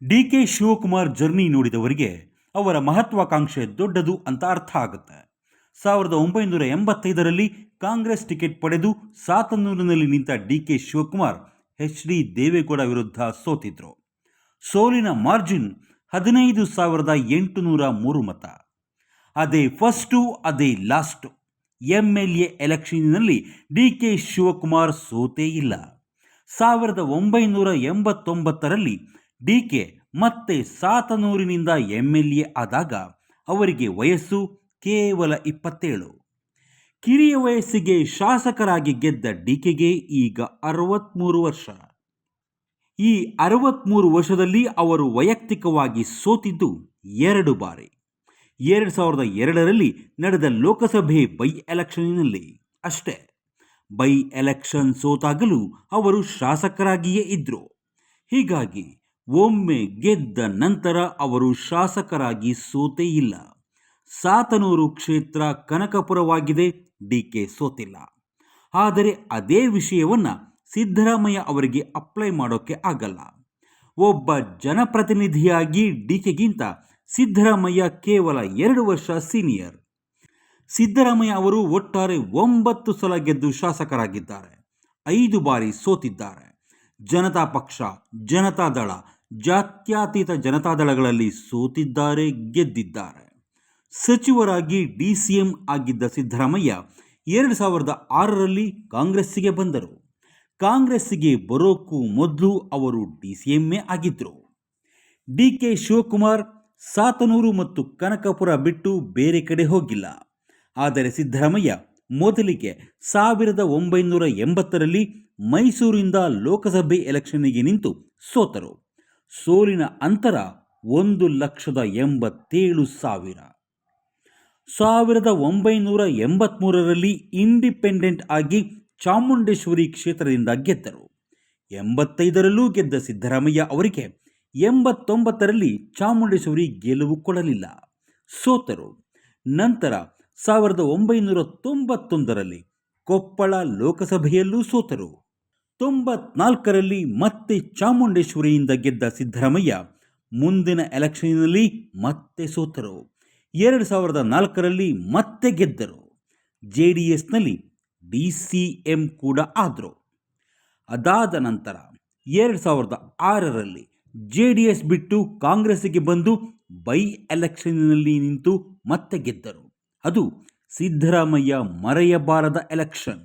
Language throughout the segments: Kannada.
ಡಿ.ಕೆ. ಶಿವಕುಮಾರ್ ಜರ್ನಿ ನೋಡಿದವರಿಗೆ ಅವರ ಮಹತ್ವಾಕಾಂಕ್ಷೆ ದೊಡ್ಡದು ಅಂತ ಅರ್ಥ ಆಗುತ್ತೆ. 1985ರಲ್ಲಿ ಕಾಂಗ್ರೆಸ್ ಟಿಕೆಟ್ ಪಡೆದು ಸಾತನೂರಿನಲ್ಲಿ ನಿಂತ ಡಿ.ಕೆ. ಶಿವಕುಮಾರ್ ಎಚ್.ಡಿ. ದೇವೇಗೌಡ ವಿರುದ್ಧ ಸೋತಿದ್ರು. ಸೋಲಿನ ಮಾರ್ಜಿನ್ 15,803 ಮತ. ಅದೇ ಫಸ್ಟು, ಅದೇ ಲಾಸ್ಟು. ಎಂಎಲ್ಎ ಎಲೆಕ್ಷನ್ನಲ್ಲಿ ಡಿ.ಕೆ. ಶಿವಕುಮಾರ್ ಸೋತೇ ಇಲ್ಲ. 1989ರಲ್ಲಿ ಡಿ.ಕೆ. ಮತ್ತೆ ಸಾತನೂರಿನಿಂದ ಎಂಎಲ್ಎ ಆದಾಗ ಅವರಿಗೆ ವಯಸ್ಸು ಕೇವಲ 27. ಕಿರಿಯ ವಯಸ್ಸಿಗೆ ಶಾಸಕರಾಗಿ ಗೆದ್ದ ಡಿ.ಕೆ.ಗೆ ಈಗ 63 ವರ್ಷ. ಈ 63 ವರ್ಷದಲ್ಲಿ ಅವರು ವೈಯಕ್ತಿಕವಾಗಿ ಸೋತಿದ್ದು 2 ಬಾರಿ. 2002ರಲ್ಲಿ ನಡೆದ ಲೋಕಸಭೆ ಬೈ ಎಲೆಕ್ಷನ್ನಲ್ಲಿ ಅಷ್ಟೇ. ಬೈ ಎಲೆಕ್ಷನ್ ಸೋತಾಗಲೂ ಅವರು ಶಾಸಕರಾಗಿಯೇ ಇದ್ರು. ಹೀಗಾಗಿ ಒಮ್ಮೆ ಗೆದ್ದ ನಂತರ ಅವರು ಶಾಸಕರಾಗಿ ಸೋತೇ ಇಲ್ಲ. ಸಾತನೂರು ಕ್ಷೇತ್ರ ಕನಕಪುರವಾಗಿದೆ, ಡಿ.ಕೆ. ಸೋತಿಲ್ಲ. ಆದರೆ ಅದೇ ವಿಷಯವನ್ನ ಸಿದ್ದರಾಮಯ್ಯ ಅವರಿಗೆ ಅಪ್ಲೈ ಮಾಡೋಕೆ ಆಗಲ್ಲ. ಒಬ್ಬ ಜನಪ್ರತಿನಿಧಿಯಾಗಿ ಡಿ.ಕೆ.ಗಿಂತ ಸಿದ್ದರಾಮಯ್ಯ ಕೇವಲ 2 ವರ್ಷ ಸೀನಿಯರ್. ಸಿದ್ದರಾಮಯ್ಯ ಅವರು ಒಟ್ಟಾರೆ 9 ಸಲ ಗೆದ್ದು ಶಾಸಕರಾಗಿದ್ದಾರೆ. 5 ಬಾರಿ ಸೋತಿದ್ದಾರೆ. ಜನತಾ ಪಕ್ಷ, ಜನತಾದಳ, ಜಾತ್ಯತೀತ ಜನತಾದಳಗಳಲ್ಲಿ ಸೋತಿದ್ದಾರೆ, ಗೆದ್ದಿದ್ದಾರೆ. ಸಚಿವರಾಗಿ ಡಿಸಿಎಂ ಆಗಿದ್ದ ಸಿದ್ದರಾಮಯ್ಯ 2006ರಲ್ಲಿ ಕಾಂಗ್ರೆಸ್ಸಿಗೆ ಬಂದರು. ಕಾಂಗ್ರೆಸ್ಸಿಗೆ ಬರೋಕ್ಕೂ ಮೊದಲು ಅವರು ಡಿಸಿಎಂఏ ಆಗಿದ್ದರು. ಡಿ.ಕೆ. ಶಿವಕುಮಾರ್ ಸಾತನೂರು ಮತ್ತು ಕನಕಪುರ ಬಿಟ್ಟು ಬೇರೆ ಕಡೆ ಹೋಗಿಲ್ಲ. ಆದರೆ ಸಿದ್ದರಾಮಯ್ಯ ಮೊದಲಿಗೆ 1980ರಲ್ಲಿ ಮೈಸೂರಿಂದ ಲೋಕಸಭೆ ಎಲೆಕ್ಷನ್ನಿಗೆ ನಿಂತು ಸೋತರು. ಸೋಲಿನ ಅಂತರ 1,87,000. 1983ರಲ್ಲಿ ಇಂಡಿಪೆಂಡೆಂಟ್ ಆಗಿ ಚಾಮುಂಡೇಶ್ವರಿ ಕ್ಷೇತ್ರದಿಂದ ಗೆದ್ದರು. 85ರಲ್ಲೂ ಗೆದ್ದ ಸಿದ್ದರಾಮಯ್ಯ ಅವರಿಗೆ 89ರಲ್ಲಿ ಚಾಮುಂಡೇಶ್ವರಿ ಗೆಲುವು ಕೊಡಲಿಲ್ಲ, ಸೋತರು. ನಂತರ 1991ರಲ್ಲಿ ಕೊಪ್ಪಳ ಲೋಕಸಭೆಯಲ್ಲೂ ಸೋತರು. 94ರಲ್ಲಿ ಮತ್ತೆ ಚಾಮುಂಡೇಶ್ವರಿಯಿಂದ ಗೆದ್ದ ಸಿದ್ದರಾಮಯ್ಯ ಮುಂದಿನ ಎಲೆಕ್ಷನ್ನಲ್ಲಿ ಮತ್ತೆ ಸೋತರು. 2004ರಲ್ಲಿ ಮತ್ತೆ ಗೆದ್ದರು. ಜೆಡಿಎಸ್ನಲ್ಲಿ ಡಿಸಿಎಂ ಕೂಡ ಆದರು. ಅದಾದ ನಂತರ 2006ರಲ್ಲಿ ಜೆಡಿಎಸ್ ಬಿಟ್ಟು ಕಾಂಗ್ರೆಸ್ಸಿಗೆ ಬಂದು ಬೈ ಎಲೆಕ್ಷನ್ನಲ್ಲಿ ನಿಂತು ಮತ್ತೆ ಗೆದ್ದರು. ಅದು ಸಿದ್ದರಾಮಯ್ಯ ಮರೆಯಬಾರದ ಎಲೆಕ್ಷನ್.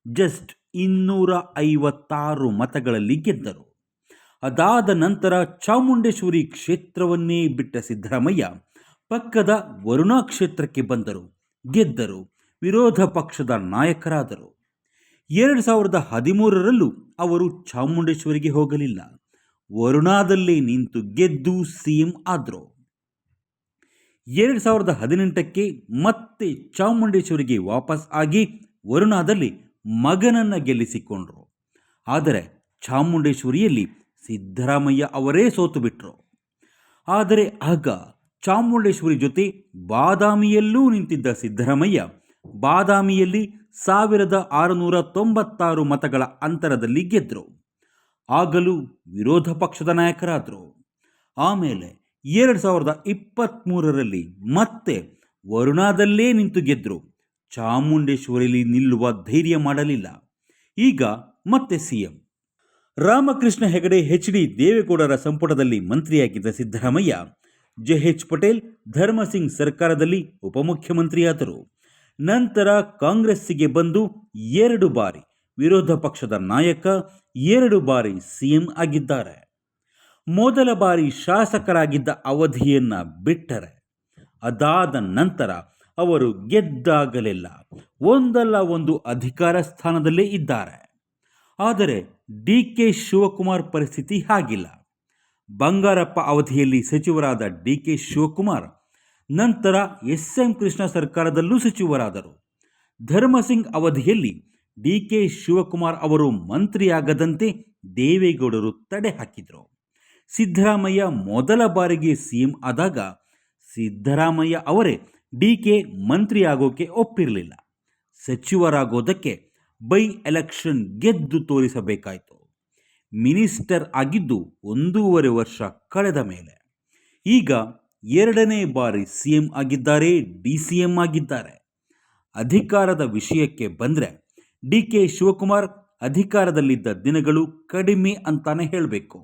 ಜಸ್ಟ್ 256 ಮತಗಳಲ್ಲಿ ಗೆದ್ದರು. ಅದಾದ ನಂತರ ಚಾಮುಂಡೇಶ್ವರಿ ಕ್ಷೇತ್ರವನ್ನೇ ಬಿಟ್ಟ ಸಿದ್ದರಾಮಯ್ಯ ಪಕ್ಕದ ವರುಣಾ ಕ್ಷೇತ್ರಕ್ಕೆ ಬಂದರು, ಗೆದ್ದರು, ವಿರೋಧ ಪಕ್ಷದ ನಾಯಕರಾದರು. 2013ರಲ್ಲೂ ಅವರು ಚಾಮುಂಡೇಶ್ವರಿಗೆ ಹೋಗಲಿಲ್ಲ, ವರುಣಾದಲ್ಲೇ ನಿಂತು ಗೆದ್ದು ಸಿಎಂ ಆದರು. 2018ಕ್ಕೆ ಮತ್ತೆ ಚಾಮುಂಡೇಶ್ವರಿಗೆ ವಾಪಸ್ ಆಗಿ ವರುಣಾದಲ್ಲಿ ಮಗನನ್ನು ಗೆಲ್ಲಿಸಿಕೊಂಡರು. ಆದರೆ ಚಾಮುಂಡೇಶ್ವರಿಯಲ್ಲಿ ಸಿದ್ದರಾಮಯ್ಯ ಅವರೇ ಸೋತು ಬಿಟ್ಟರು. ಆದರೆ ಆಗ ಚಾಮುಂಡೇಶ್ವರಿ ಜೊತೆ ಬಾದಾಮಿಯಲ್ಲೂ ನಿಂತಿದ್ದ ಸಿದ್ದರಾಮಯ್ಯ ಬಾದಾಮಿಯಲ್ಲಿ 1,696 ಮತಗಳ ಅಂತರದಲ್ಲಿ ಗೆದ್ದರು. ಆಗಲೂ ವಿರೋಧ ಪಕ್ಷದ ನಾಯಕರಾದರು. ಆಮೇಲೆ 2023ರಲ್ಲಿ ಮತ್ತೆ ವರುಣಾದಲ್ಲೇ ನಿಂತು ಗೆದ್ದರು. ಚಾಮುಂಡೇಶ್ವರಿಯಲ್ಲಿ ನಿಲ್ಲುವ ಧೈರ್ಯ ಮಾಡಲಿಲ್ಲ. ಈಗ ಮತ್ತೆ ಸಿಎಂ. ರಾಮಕೃಷ್ಣ ಹೆಗಡೆ ಎಚ್.ಡಿ. ದೇವೇಗೌಡರ ಸಂಪುಟದಲ್ಲಿ ಮಂತ್ರಿಯಾಗಿದ್ದ ಸಿದ್ದರಾಮಯ್ಯ ಜೆ.ಎಚ್. ಪಟೇಲ್, ಧರ್ಮಸಿಂಗ್ ಸರ್ಕಾರದಲ್ಲಿ ಉಪಮುಖ್ಯಮಂತ್ರಿಯಾದರು. ನಂತರ ಕಾಂಗ್ರೆಸ್ಸಿಗೆ ಬಂದು 2 ಬಾರಿ ವಿರೋಧ ಪಕ್ಷದ ನಾಯಕ, 2 ಬಾರಿ ಸಿಎಂ ಆಗಿದ್ದಾರೆ. ಮೊದಲ ಬಾರಿ ಶಾಸಕರಾಗಿದ್ದ ಅವಧಿಯನ್ನ ಬಿಟ್ಟರೆ ಅದಾದ ನಂತರ ಅವರು ಗೆದ್ದಾಗಲೆಲ್ಲ ಒಂದಲ್ಲ ಒಂದು ಅಧಿಕಾರ ಸ್ಥಾನದಲ್ಲೇ ಇದ್ದಾರೆ. ಆದರೆ ಡಿ.ಕೆ. ಶಿವಕುಮಾರ್ ಪರಿಸ್ಥಿತಿ ಹಾಗಿಲ್ಲ. ಬಂಗಾರಪ್ಪ ಅವಧಿಯಲ್ಲಿ ಸಚಿವರಾದ ಡಿ.ಕೆ. ಶಿವಕುಮಾರ್ ನಂತರ ಎಸ್.ಎಂ. ಕೃಷ್ಣ ಸರ್ಕಾರದಲ್ಲೂ ಸಚಿವರಾದರು. ಧರ್ಮಸಿಂಗ್ ಅವಧಿಯಲ್ಲಿ ಡಿ.ಕೆ. ಶಿವಕುಮಾರ್ ಅವರು ಮಂತ್ರಿಯಾಗದಂತೆ ದೇವೇಗೌಡರು ತಡೆ ಹಾಕಿದರು. ಸಿದ್ದರಾಮಯ್ಯ ಮೊದಲ ಬಾರಿಗೆ ಸಿಎಂ ಆದಾಗ ಸಿದ್ದರಾಮಯ್ಯ ಅವರೇ ಡಿ.ಕೆ. ಮಂತ್ರಿಯಾಗೋಕೆ ಒಪ್ಪಿರಲಿಲ್ಲ. ಸಚಿವರಾಗೋದಕ್ಕೆ ಬೈ ಎಲೆಕ್ಷನ್ ಗೆದ್ದು ತೋರಿಸಬೇಕಾಯಿತು. ಮಿನಿಸ್ಟರ್ ಆಗಿದ್ದು 1.5 ವರ್ಷ ಕಳೆದ ಮೇಲೆ ಈಗ 2ನೇ ಬಾರಿ ಸಿಎಂ ಆಗಿದ್ದಾರೆ, ಡಿಸಿಎಂ ಆಗಿದ್ದಾರೆ. ಅಧಿಕಾರದ ವಿಷಯಕ್ಕೆ ಬಂದರೆ ಡಿ ಕೆ ಶಿವಕುಮಾರ್ ಅಧಿಕಾರದಲ್ಲಿದ್ದ ದಿನಗಳು ಕಡಿಮೆ ಅಂತಾನೆ ಹೇಳಬೇಕು.